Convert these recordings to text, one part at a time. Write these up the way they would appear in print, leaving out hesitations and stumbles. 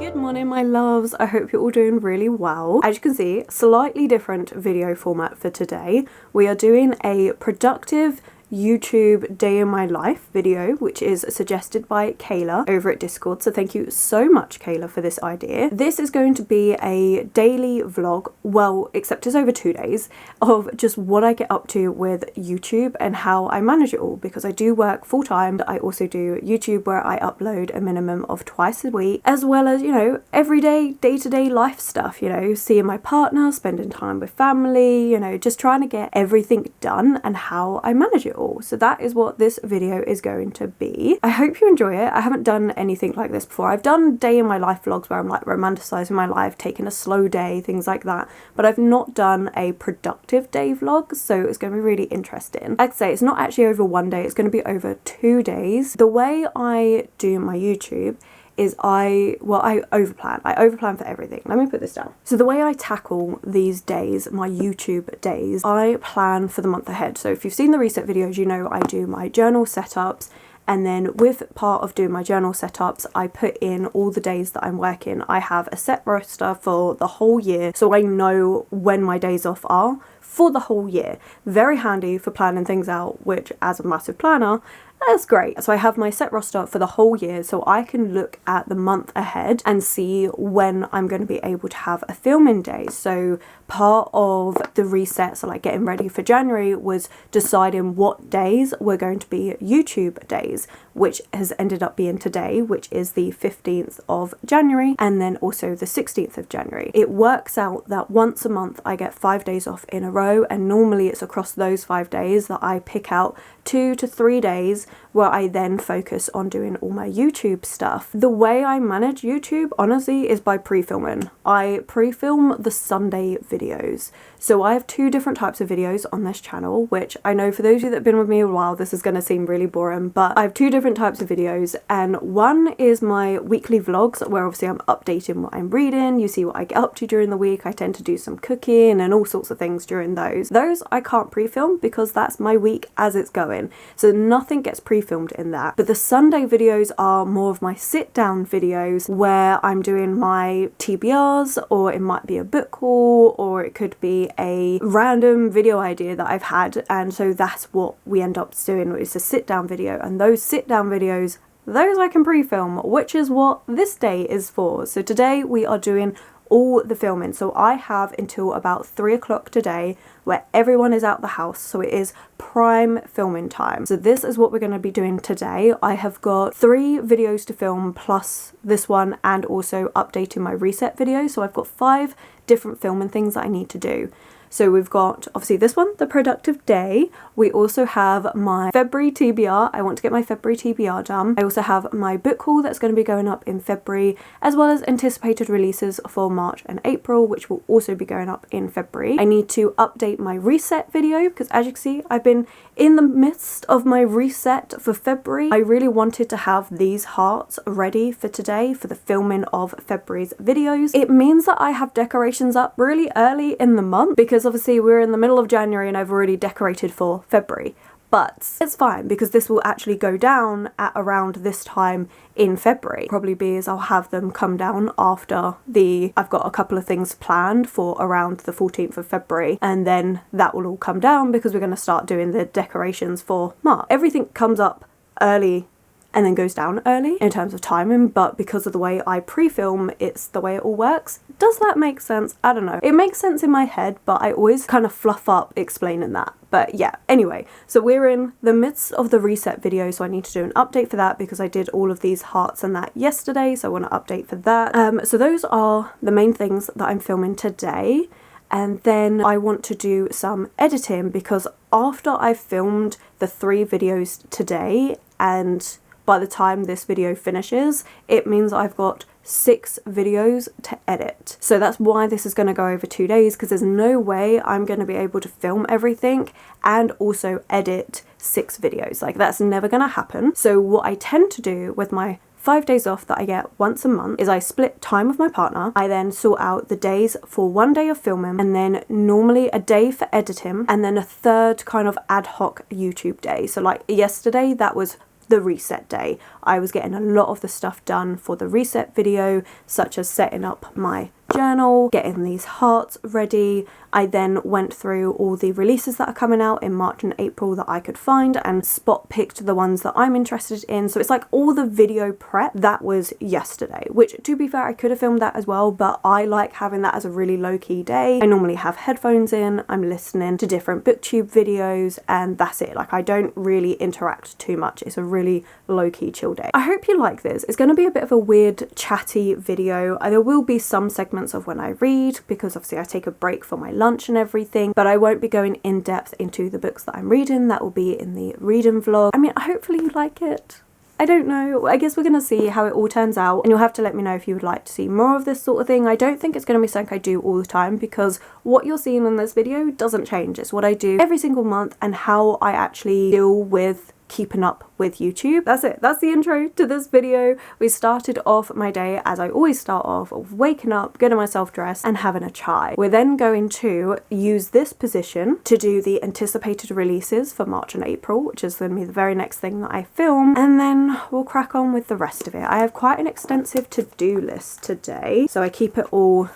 Good morning, my loves. I hope you're all doing really well. As you can see, slightly different video format for today. We are doing a productive YouTube day in my life video, which is suggested by Kayla over at Discord. So thank you so much, Kayla, for this idea. This is going to be a daily vlog, well, except it's over 2 days, of just what I get up to with YouTube and how I manage it all, because I do work full time. I also do YouTube where I upload a minimum of twice a week, as well as, you know, everyday day-to-day life stuff, you know, seeing my partner, spending time with family, you know, just trying to get everything done and how I manage it all. So that is what this video is going to be. I hope you enjoy it. I haven't done anything like this before. I've done day in my life vlogs where I'm like romanticizing my life, taking a slow day, things like that, but I've not done a productive day vlog, so it's going to be really interesting. Like I say, it's not actually over 1 day, it's going to be over 2 days. The way I do my YouTube is I overplan. I overplan for everything. Let me put this down. So the way I tackle these days, my YouTube days, I plan for the month ahead. So if you've seen the reset videos, you know I do my journal setups, and then with part of doing my journal setups, I put in all the days that I'm working. I have a set roster for the whole year, so I know when my days off are for the whole year. Very handy for planning things out, which as a massive planner, that's great. So I have my set roster for the whole year, so I can look at the month ahead and see when I'm going to be able to have a filming day. So part of the reset, so like getting ready for January, was deciding what days were going to be YouTube days, which has ended up being today, which is the 15th of January, and then also the 16th of January. It works out that once a month I get 5 days off in a row, and normally it's across those 5 days that I pick out 2 to 3 days where I then focus on doing all my YouTube stuff. The way I manage YouTube, honestly, is by pre-filming. I pre-film the Sunday videos. So I have 2 different types of videos on this channel, which I know for those of you that have been with me a while, this is going to seem really boring, but I have 2 different types of videos, and one is my weekly vlogs, where obviously I'm updating what I'm reading. You see what I get up to during the week. I tend to do some cooking and all sorts of things during those. Those I can't pre-film because that's my week as it's going. So nothing gets pre-filmed in that. But the Sunday videos are more of my sit-down videos where I'm doing my TBRs, or it might be a book haul, or it could be a random video idea that I've had, and so that's what we end up doing. It's a sit-down video, and those sit-down videos, those I can pre-film, which is what this day is for. So today we are doing all the filming. So I have until about 3 o'clock today where everyone is out the house, so it is prime filming time. So this is what we're going to be doing today. I have got 3 videos to film plus this one, and also updating my reset video. So I've got 5 different filming things that I need to do. So we've got obviously this one, the productive day. We also have my February TBR. I want to get my February TBR done. I also have my book haul that's going to be going up in February, as well as anticipated releases for March and April, which will also be going up in February. I need to update my reset video because, as you can see, I've been in the midst of my reset for February. I really wanted to have these hearts ready for today for the filming of February's videos. It means that I have decorations up really early in the month, because obviously we're in the middle of January and I've already decorated for February. But it's fine because this will actually go down at around this time in February. Probably be as I'll have them come down after I've got a couple of things planned for around the 14th of February, and then that will all come down because we're going to start doing the decorations for March. Everything comes up early and then goes down early in terms of timing, but because of the way I pre-film, it's the way it all works. Does that make sense? I don't know. It makes sense in my head, but I always kind of fluff up explaining that. But yeah, anyway, so we're in the midst of the reset video, so I need to do an update for that because I did all of these hearts and that yesterday, so I want to update for that. So those are the main things that I'm filming today. And then I want to do some editing, because after I've filmed the 3 videos today, and by the time this video finishes, it means I've got 6 videos to edit. So that's why this is going to go over 2 days, because there's no way I'm going to be able to film everything and also edit 6 videos. Like, that's never going to happen. So what I tend to do with my 5 days off that I get once a month is I split time with my partner. I then sort out the days for 1 day of filming, and then normally a day for editing, and then a third kind of ad hoc YouTube day. So like yesterday, that was the reset day. I was getting a lot of the stuff done for the reset video, such as setting up my journal, getting these hearts ready. I then went through all the releases that are coming out in March and April that I could find and spot picked the ones that I'm interested in. So it's like all the video prep that was yesterday, which to be fair, I could have filmed that as well, but I like having that as a really low-key day. I normally have headphones in, I'm listening to different booktube videos, and that's it. Like, I don't really interact too much. It's a really low-key chill day. I hope you like this. It's going to be a bit of a weird chatty video. There will be some segments of when I read, because obviously I take a break for my lunch and everything, but I won't be going in depth into the books that I'm reading. That will be in the reading vlog. I mean, hopefully you like it. I don't know. I guess we're going to see how it all turns out, and you'll have to let me know if you would like to see more of this sort of thing. I don't think it's going to be something I do all the time, because what you're seeing in this video doesn't change. It's what I do every single month and how I actually deal with keeping up with YouTube. That's it. That's the intro to this video. We started off my day as I always start off, of waking up, getting myself dressed and having a chai. We're then going to use this position to do the anticipated releases for March and April, which is going to be the very next thing that I film, and then we'll crack on with the rest of it. I have quite an extensive to-do list today, so I keep it all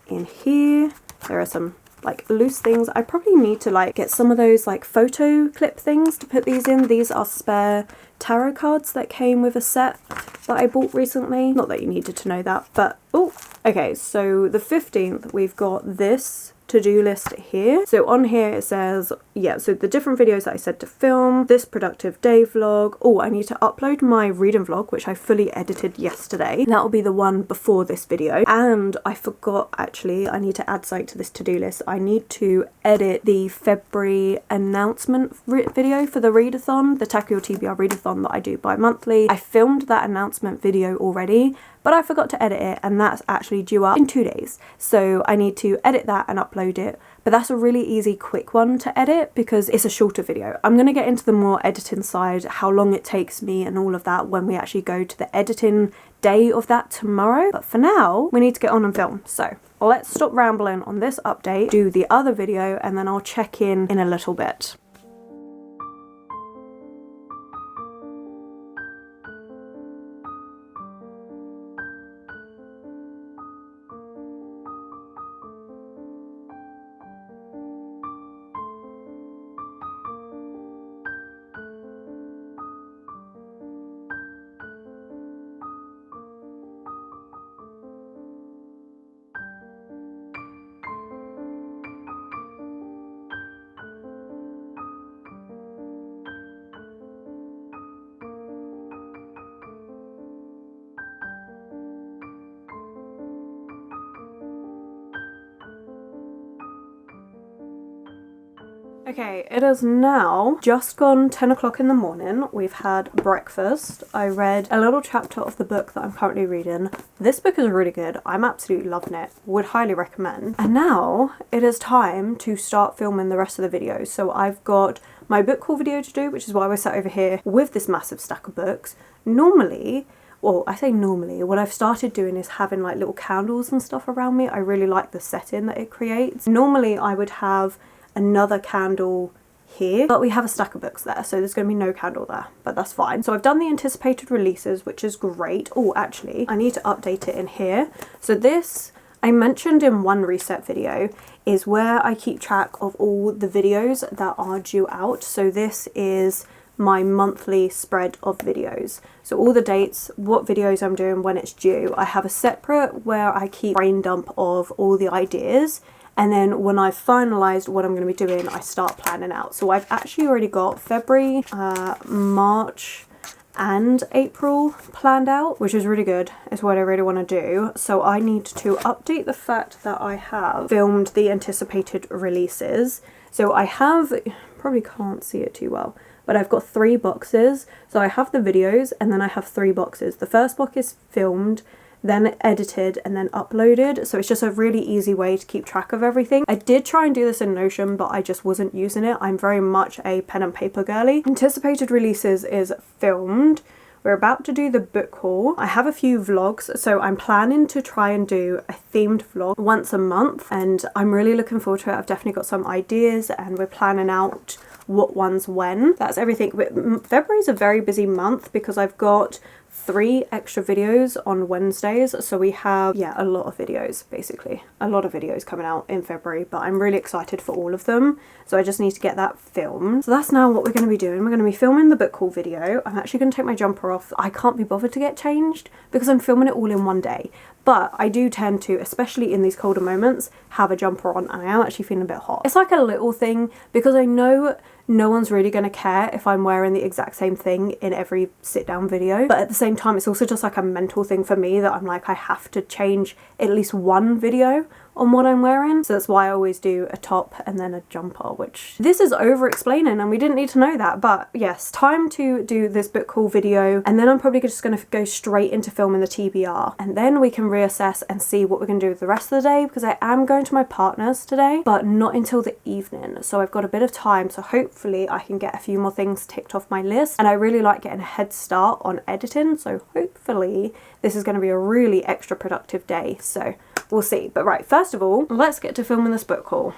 in here. There are some like loose things. I probably need to like get some of those like photo clip things to put these in. These are spare tarot cards that came with a set that I bought recently. Not that you needed to know that, but oh, okay, so the 15th we've got this to-do list here. So on here it says, yeah, so the different videos that I said to film, this productive day vlog. Oh, I need to upload my reading vlog, which I fully edited yesterday. That will be the one before this video. And I forgot, actually, I need to add something to this to-do list. I need to edit the February announcement video for the readathon, the Tackle Your TBR readathon that I do bi-monthly. I filmed that announcement video already, but I forgot to edit it, and that's actually due up in 2 days. So I need to edit that and upload it, but that's a really easy, quick one to edit because it's a shorter video. I'm going to get into the more editing side, how long it takes me and all of that when we actually go to the editing day of that tomorrow. But for now, we need to get on and film. So let's stop rambling on this update, do the other video, and then I'll check in a little bit. Okay, it is now just gone 10 o'clock in the morning. We've had breakfast. I read a little chapter of the book that I'm currently reading. This book is really good. I'm absolutely loving it. Would highly recommend. And now it is time to start filming the rest of the videos. So I've got my book haul video to do, which is why we're sat over here with this massive stack of books. Normally, well, I say normally, what I've started doing is having like little candles and stuff around me. I really like the setting that it creates. Normally I would have another candle here, but we have a stack of books there, so there's going to be no candle there, but that's fine. So I've done the anticipated releases, which is great. Oh, actually, I need to update it in here. So this, I mentioned in one reset video, is where I keep track of all the videos that are due out. So this is my monthly spread of videos. So all the dates, what videos I'm doing, when it's due. I have a separate where I keep brain dump of all the ideas. And then when I've finalised what I'm going to be doing, I start planning out. So I've actually already got February, March and April planned out, which is really good. It's what I really want to do. So I need to update the fact that I have filmed the anticipated releases. So I have, probably can't see it too well, but I've got 3 boxes. So I have the videos and then I have 3 boxes. The first box is filmed, then edited and then uploaded, so it's just a really easy way to keep track of everything. I did try and do this in Notion, but I just wasn't using it. I'm very much a pen and paper girly. Anticipated releases is filmed. We're about to do the book haul. I have a few vlogs, so I'm planning to try and do a themed vlog once a month, and I'm really looking forward to it. I've definitely got some ideas and we're planning out what one's when. That's everything. But February's a very busy month because I've got 3 extra videos on Wednesdays, so we have, yeah, a lot of videos, basically a lot of videos coming out in February, but I'm really excited for all of them, so I just need to get that filmed. So that's now what we're going to be doing. We're going to be filming the book haul video. I'm actually going to take my jumper off. I can't be bothered to get changed because I'm filming it all in one day, but I do tend to, especially in these colder moments, have a jumper on, and I am actually feeling a bit hot. It's like a little thing because I know no one's really going to care if I'm wearing the exact same thing in every sit down video, but at the same time it's also just like a mental thing for me that I'm like, I have to change at least one video on what I'm wearing, so that's why I always do a top and then a jumper, which this is over explaining and we didn't need to know that. But yes, time to do this book haul video, and then I'm probably just going to go straight into filming the TBR, and then we can reassess and see what we're going to do with the rest of the day, because I am going to my partner's today, but not until the evening, so I've got a bit of time, so hopefully I can get a few more things ticked off my list. And I really like getting a head start on editing, so hopefully this is going to be a really extra productive day, so we'll see. But right, first of all, let's get to filming this book haul.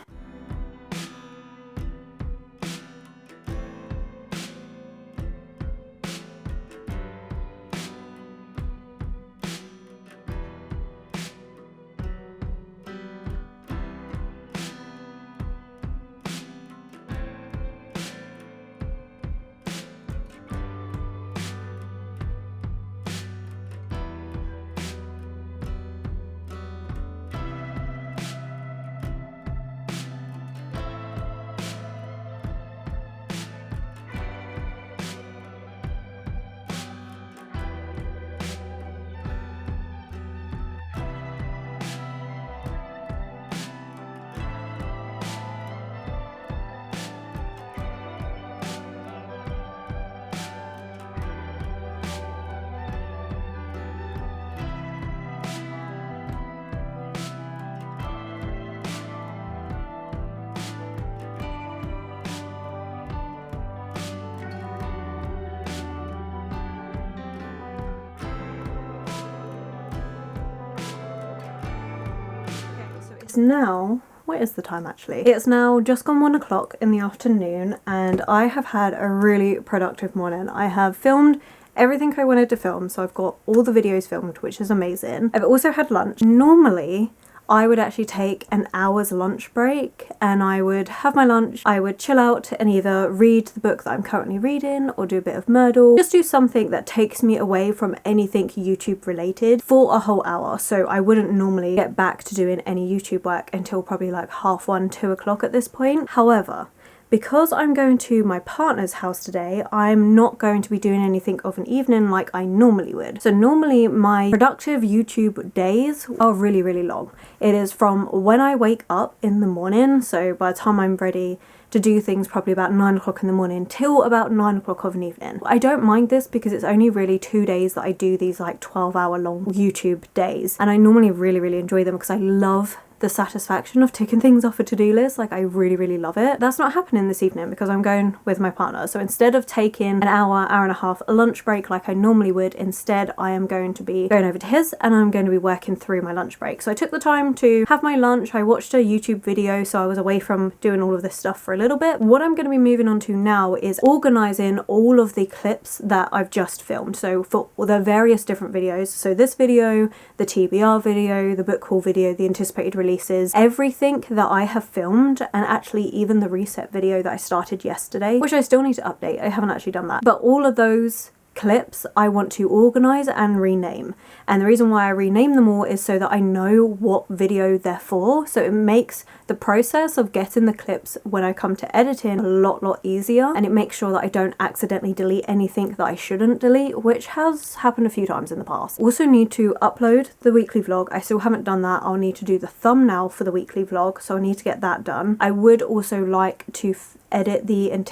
It's now, what is the time actually? It's now just gone 1 o'clock in the afternoon, and I have had a really productive morning. I have filmed everything I wanted to film, so I've got all the videos filmed, which is amazing. I've also had lunch. Normally I would actually take an hour's lunch break and I would have my lunch, I would chill out and either read the book that I'm currently reading or do a bit of Myrtle, just do something that takes me away from anything YouTube related for a whole hour. So I wouldn't normally get back to doing any YouTube work until probably like 1:30, 2 o'clock at this point. However, because I'm going to my partner's house today, I'm not going to be doing anything of an evening like I normally would. So normally my productive YouTube days are really, really long. It is from when I wake up in the morning, so by the time I'm ready to do things probably about 9 o'clock in the morning till about 9 o'clock of an evening. I don't mind this because it's only really 2 days that I do these like 12-hour long YouTube days, and I normally really, really enjoy them because I love the satisfaction of ticking things off a to-do list. Like I really, really love it. That's not happening this evening because I'm going with my partner. So instead of taking an hour, hour and a half lunch break like I normally would, instead I am going to be going over to his and I'm going to be working through my lunch break. So I took the time to have my lunch. I watched a YouTube video, so I was away from doing all of this stuff for a little bit. What I'm going to be moving on to now is organizing all of the clips that I've just filmed. So for the various different videos, so this video, the TBR video, the book haul video, the anticipated release, everything that I have filmed, and actually even the reset video that I started yesterday, which I still need to update. I haven't actually done that. But all of those clips I want to organize and rename, and the reason why I rename them all is so that I know what video they're for, so it makes the process of getting the clips when I come to editing a lot easier, and it makes sure that I don't accidentally delete anything that I shouldn't delete, which has happened a few times in the past. Also need to upload the weekly vlog. I still haven't done that. I'll need to do the thumbnail for the weekly vlog, so I need to get that done. I would also like to edit the edit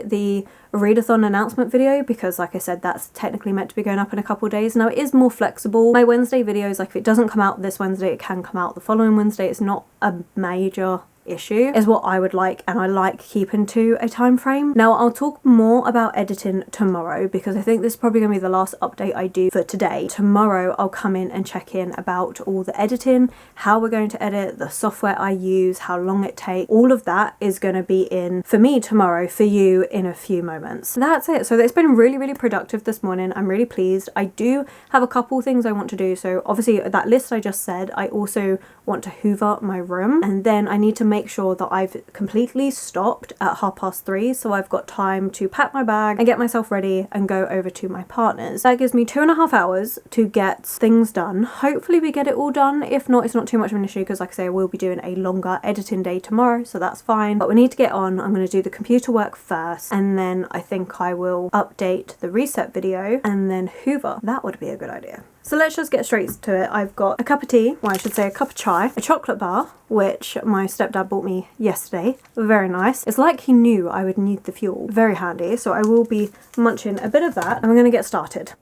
the Readathon announcement video, because like I said, that's technically meant to be going up in a couple of days. Now it is more flexible. My Wednesday videos, like if it doesn't come out this Wednesday, it can come out the following Wednesday. It's not a major issue is what I would like, and I like keeping to a time frame. Now I'll talk more about editing tomorrow because I think this is probably going to be the last update I do for today. Tomorrow I'll come in and check in about all the editing, how we're going to edit, the software I use, how long it takes. All of that is going to be in for me tomorrow, for you in a few moments. That's it. So it's been really productive this morning. I'm really pleased. I do have a couple things I want to do. So obviously that list I just said, I also want to hoover my room, and then I need to make sure that I've completely stopped at 3:30, so I've got time to pack my bag and get myself ready and go over to my partner's. That gives me 2.5 hours to get things done. Hopefully we get it all done. If not, it's not too much of an issue because like I say, I will be doing a longer editing day tomorrow, so that's fine. But we need to get on. I'm going to do the computer work first, and then I think I will update the reset video and then hoover. That would be a good idea. So let's just get straight to it. I've got a cup of tea, well I should say a cup of chai, a chocolate bar, which my stepdad bought me yesterday. Very nice. It's like he knew I would need the fuel. Very handy. So I will be munching a bit of that and we're going to get started.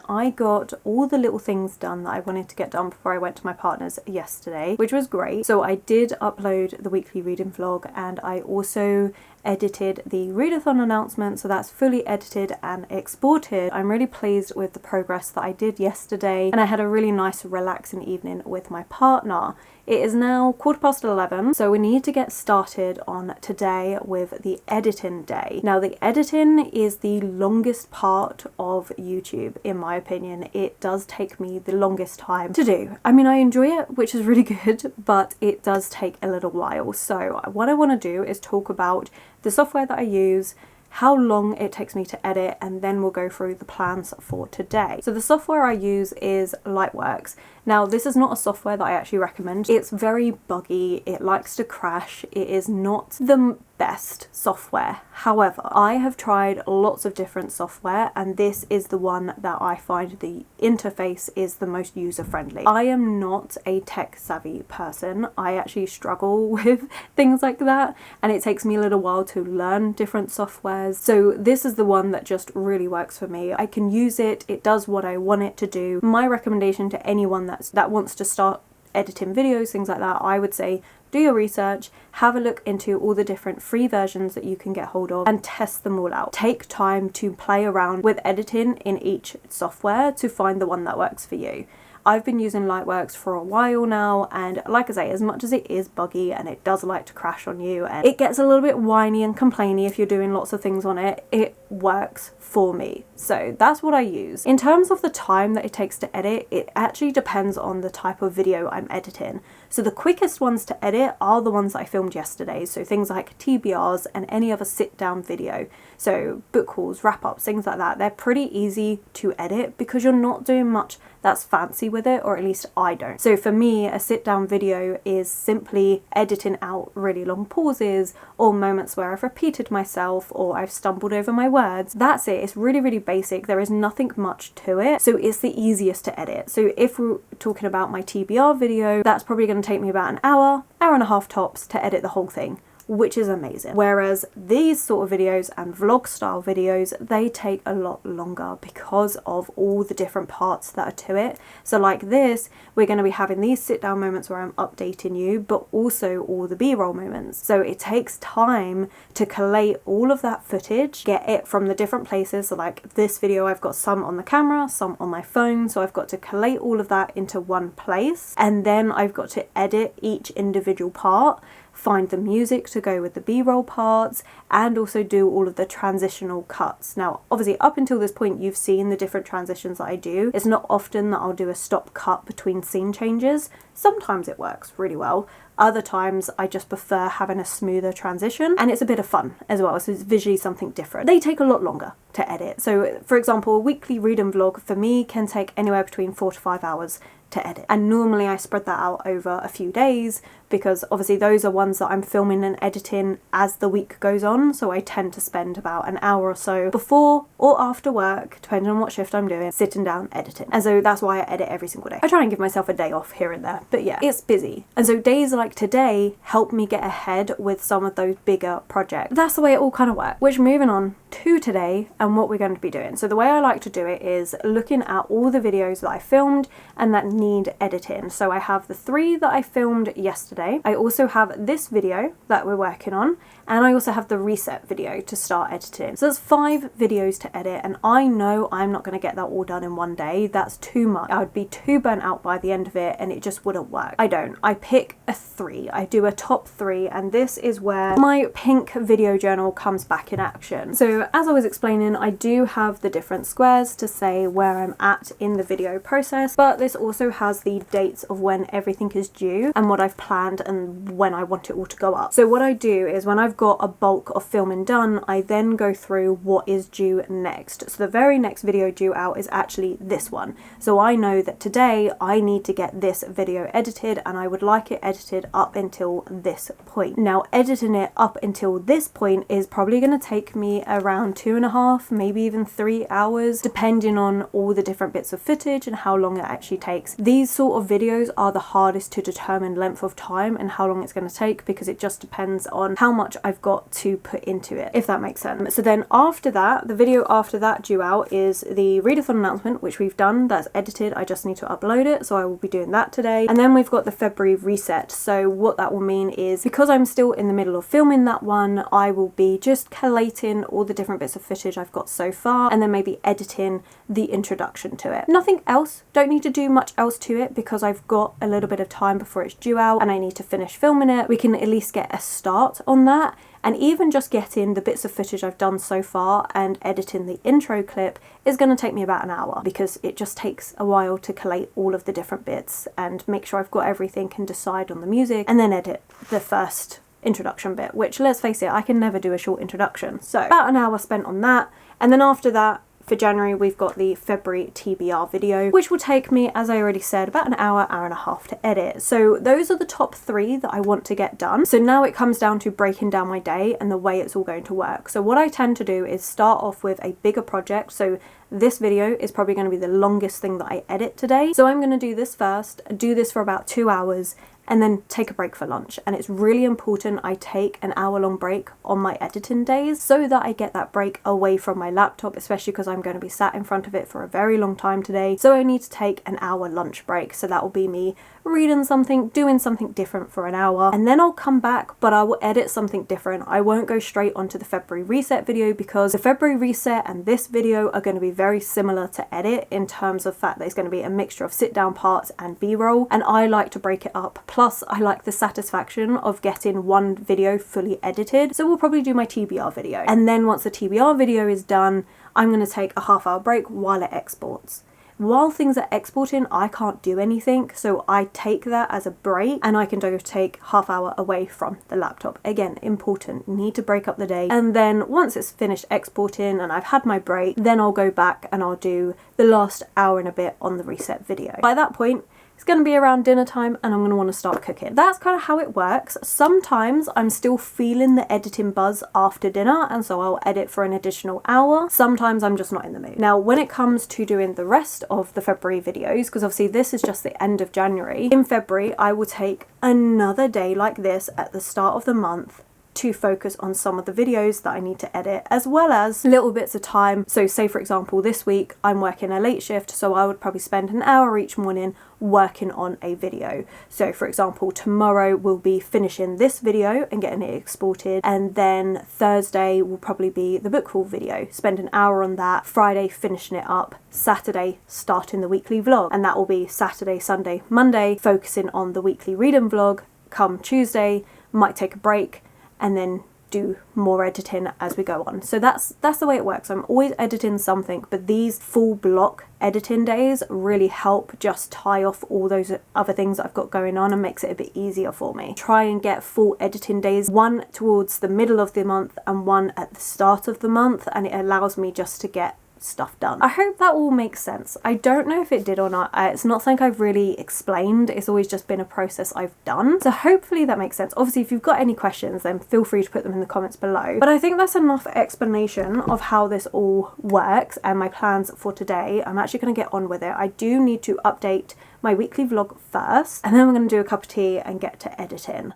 I got all the little things done that I wanted to get done before I went to my partner's yesterday, which was great. So I did upload the weekly reading vlog, and I also edited the Readathon announcement, so that's fully edited and exported. I'm really pleased with the progress that I did yesterday, and I had a really nice relaxing evening with my partner. It is now 11:15, so we need to get started on today with the editing day. Now the editing is the longest part of YouTube in my opinion. It does take me the longest time to do. I mean, I enjoy it, which is really good, but it does take a little while. So what I want to do is talk about the software that I use, how long it takes me to edit, and then we'll go through the plans for today. So the software I use is Lightworks. Now this is not a software that I actually recommend. It's very buggy, it likes to crash, it is not the best software. However, I have tried lots of different software and this is the one that I find the interface is the most user-friendly. I am not a tech-savvy person. I actually struggle with things like that and it takes me a little while to learn different softwares. So this is the one that just really works for me. I can use it, it does what I want it to do. My recommendation to anyone that wants to start editing videos, things like that, I would say do your research, have a look into all the different free versions that you can get hold of and test them all out. Take time to play around with editing in each software to find the one that works for you. I've been using Lightworks for a while now, and like I say, as much as it is buggy and it does like to crash on you and it gets a little bit whiny and complainy if you're doing lots of things on it, it works for me. So that's what I use. In terms of the time that it takes to edit, it actually depends on the type of video I'm editing. So the quickest ones to edit are the ones that I filmed yesterday, so things like TBRs and any other sit down video. So book hauls, wrap-ups, things like that, they're pretty easy to edit because you're not doing much that's fancy with it, or at least I don't. So for me, a sit down video is simply editing out really long pauses or moments where I've repeated myself or I've stumbled over my words. That's it. It's really basic. There is nothing much to it. So it's the easiest to edit. So if we're talking about my TBR video, that's probably going to take me about an hour and a half tops to edit the whole thing, which is amazing. Whereas these sort of videos and vlog style videos, they take a lot longer because of all the different parts that are to it. So like this, we're going to be having these sit down moments where I'm updating you, but also all the b-roll moments. So it takes time to collate all of that footage, get it from the different places. So like this video, I've got some on the camera, some on my phone. So I've got to collate all of that into one place. And then I've got to edit each individual part, find the music to go with the b-roll parts, and also do all of the transitional cuts. Now obviously up until this point you've seen the different transitions that I do. It's not often that I'll do a stop cut between scene changes Sometimes it works really well. Other times I just prefer having a smoother transition, and it's a bit of fun as well, so it's visually something different. They take a lot longer to edit. So for example, a weekly reading vlog for me can take anywhere between 4 to 5 hours to edit, and normally I spread that out over a few days, because obviously those are ones that I'm filming and editing as the week goes on, so I tend to spend about an hour or so before or after work, depending on what shift I'm doing, sitting down editing. And so that's why I edit every single day. I try and give myself a day off here and there, but yeah, it's busy. And so days like today help me get ahead with some of those bigger projects. That's the way it all kind of works. Which, moving on to today and what we're going to be doing. So the way I like to do it is looking at all the videos that I filmed and that need editing. So I have the 3 that I filmed yesterday. I also have this video that we're working on, and I also have the reset video to start editing. So there's 5 videos to edit, and I know I'm not going to get that all done in one day. That's too much. I would be too burnt out by the end of it, and it just wouldn't work. I don't. I pick a 3. I do a top 3, and this is where my pink video journal comes back in action. So as I was explaining, I do have the different squares to say where I'm at in the video process, but this also has the dates of when everything is due and what I've planned and when I want it all to go up. So what I do is when I've got a bulk of filming done, I then go through what is due next. So the very next video due out is actually this one. So I know that today I need to get this video edited, and I would like it edited up until this point. Now, editing it up until this point is probably going to take me around 2.5, maybe even 3 hours, depending on all the different bits of footage and how long it actually takes. These sort of videos are the hardest to determine length of time and how long it's going to take, because it just depends on how much I've got to put into it, if that makes sense. So then after that, the video after that due out is the Readathon announcement, which we've done. That's edited. I just need to upload it, so I will be doing that today. And then we've got the February reset. So what that will mean is, because I'm still in the middle of filming that one, I will be just collating all the different bits of footage I've got so far, and then maybe editing the introduction to it. Nothing else. Don't need to do much else to it, because I've got a little bit of time before it's due out and I need to finish filming it. We can at least get a start on that. And even just getting the bits of footage I've done so far and editing the intro clip is going to take me about an hour, because it just takes a while to collate all of the different bits and make sure I've got everything and decide on the music, and then edit the first introduction bit, which, let's face it, I can never do a short introduction. So about an hour spent on that. And then after that, for January, we've got the February TBR video, which will take me, as I already said, about an hour, hour and a half to edit. So those are the top 3 that I want to get done. So now it comes down to breaking down my day and the way it's all going to work. So what I tend to do is start off with a bigger project. So this video is probably going to be the longest thing that I edit today. So I'm going to do this first, do this for about 2 hours, and then take a break for lunch. And it's really important I take an hour-long break on my editing days, so that I get that break away from my laptop, especially because I'm going to be sat in front of it for a very long time today. So I need to take an hour lunch break. So that will be me reading something, doing something different for an hour, and then I'll come back, but I will edit something different. I won't go straight onto the February reset video, because the February reset and this video are going to be very similar to edit in terms of fact that it's going to be a mixture of sit down parts and b-roll, and I like to break it up. Plus I like the satisfaction of getting one video fully edited. So we'll probably do my TBR video, and then once the TBR video is done, I'm going to take a half-hour break while it exports. While things are exporting, I can't do anything, so I take that as a break, and I can go take half hour away from the laptop. Again, important, need to break up the day. And then once it's finished exporting and I've had my break, then I'll go back and I'll do the last hour and a bit on the reset video. By that point, it's going to be around dinner time and I'm going to want to start cooking. That's kind of how it works. Sometimes I'm still feeling the editing buzz after dinner, and so I'll edit for an additional hour. Sometimes I'm just not in the mood. Now, when it comes to doing the rest of the February videos, because obviously this is just the end of January, in February I will take another day like this at the start of the month to focus on some of the videos that I need to edit, as well as little bits of time. So say for example this week I'm working a late shift, so I would probably spend an hour each morning working on a video. So for example tomorrow we'll be finishing this video and getting it exported, and then Thursday will probably be the book haul video, spend an hour on that, Friday finishing it up, Saturday starting the weekly vlog, and that will be Saturday, Sunday, Monday focusing on the weekly reading vlog. Come Tuesday might take a break and then do more editing as we go on. So that's the way it works. I'm always editing something, but these full block editing days really help just tie off all those other things that I've got going on and makes it a bit easier for me. Try and get full editing days, one towards the middle of the month and one at the start of the month, and it allows me just to get stuff done. I hope that all makes sense. I don't know if it did or not. It's not something I've really explained. It's always just been a process I've done. So hopefully that makes sense. Obviously, if you've got any questions, then feel free to put them in the comments below. But I think that's enough explanation of how this all works and my plans for today. I'm actually going to get on with it. I do need to update my weekly vlog first, and then we're going to do a cup of tea and get to editing.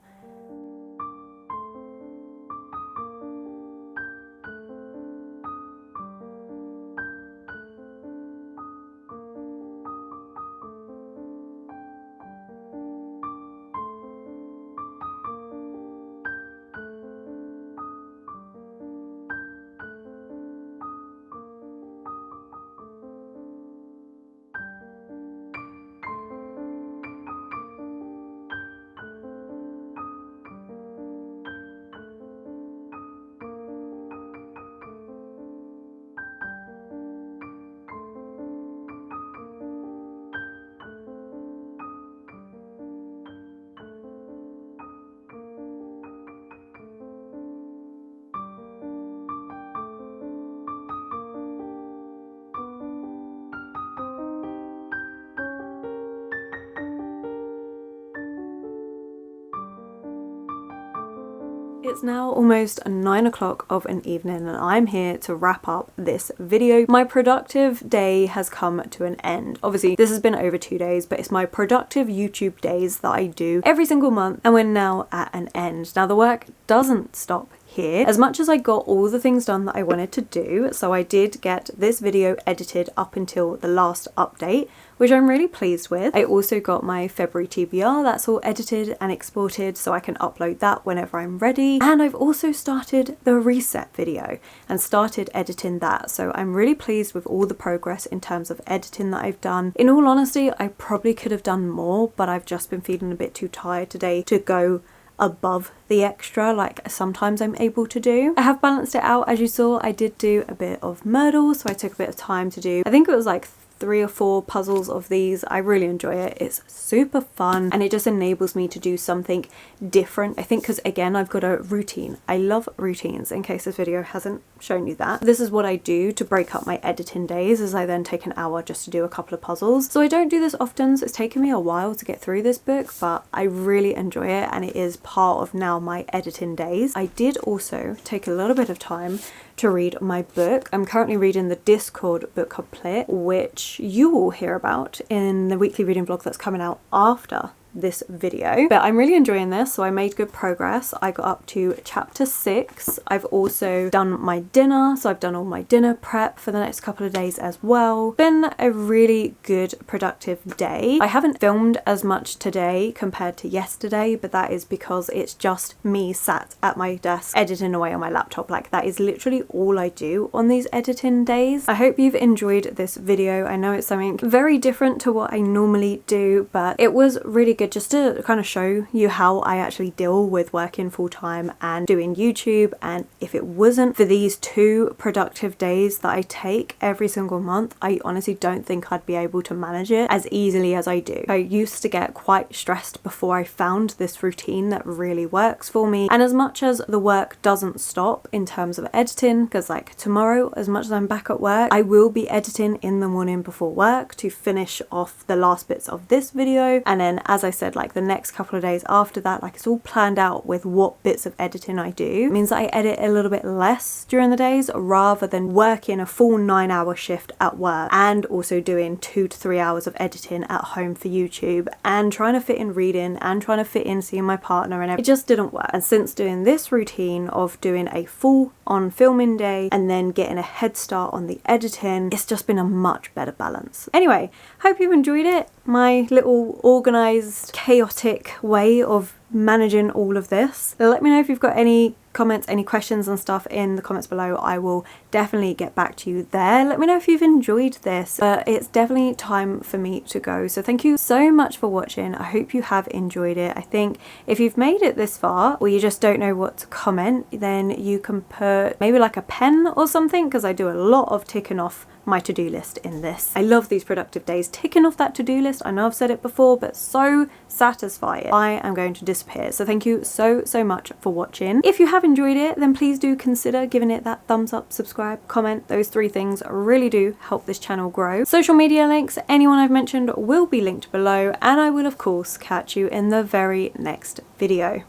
It's now almost 9 o'clock of an evening and I'm here to wrap up this video. My productive day has come to an end. Obviously this has been over 2 days, but it's my productive YouTube days that I do every single month, and we're now at an end. Now the work doesn't stop here. As much as I got all the things done that I wanted to do, so I did get this video edited up until the last update, which I'm really pleased with. I also got my February TBR, that's all edited and exported so I can upload that whenever I'm ready. And I've also started the reset video and started editing that. So I'm really pleased with all the progress in terms of editing that I've done. In all honesty, I probably could have done more, but I've just been feeling a bit too tired today to go above the extra like sometimes I'm able to do. I have balanced it out. As you saw, I did do a bit of Myrtle, so I took a bit of time to do, I think it was like 3 or 4 puzzles of these. I really enjoy it. It's super fun and it just enables me to do something different. I think because again I've got a routine. I love routines, in case this video hasn't shown you that. This is what I do to break up my editing days, is I then take an hour just to do a couple of puzzles. So I don't do this often, so it's taken me a while to get through this book, but I really enjoy it and it is part of now my editing days. I did also take a little bit of time to read my book. I'm currently reading the Discord book complete, which you will hear about in the weekly reading vlog that's coming out after this video. But I'm really enjoying this, so I made good progress. I got up to chapter 6. I've also done my dinner, so I've done all my dinner prep for the next couple of days as well. Been a really good productive day. I haven't filmed as much today compared to yesterday, but that is because it's just me sat at my desk editing away on my laptop. Like, that is literally all I do on these editing days. I hope you've enjoyed this video. I know it's something very different to what I normally do, but it was really good just to kind of show you how I actually deal with working full-time and doing YouTube. And if it wasn't for these 2 productive days that I take every single month, I honestly don't think I'd be able to manage it as easily as I do. I used to get quite stressed before I found this routine that really works for me. And as much as the work doesn't stop in terms of editing, because like tomorrow, as much as I'm back at work, I will be editing in the morning before work to finish off the last bits of this video. And then, as I said, like the next couple of days after that, like it's all planned out with what bits of editing I do. It means that I edit a little bit less during the days rather than working a full 9-hour shift at work and also doing 2 to 3 hours of editing at home for YouTube and trying to fit in reading and trying to fit in seeing my partner, and it just didn't work. And since doing this routine of doing a full on filming day and then getting a head start on the editing, it's just been a much better balance. Anyway, hope you've enjoyed it. My little organised, chaotic way of managing all of this. Let me know if you've got any comments, any questions and stuff in the comments below, I will definitely get back to you there. Let me know if you've enjoyed this, but it's definitely time for me to go. So thank you so much for watching. I hope you have enjoyed it. I think if you've made it this far or you just don't know what to comment, then you can put maybe like a pen or something, because I do a lot of ticking off my to-do list in this. I love these productive days. Ticking off that to-do list, I know I've said it before, but so satisfying. I am going to disappear. So thank you so much for watching. If you have enjoyed it, then please do consider giving it that thumbs up, subscribe, comment. Those 3 things really do help this channel grow. Social media links, anyone I've mentioned, will be linked below, and I will of course catch you in the very next video.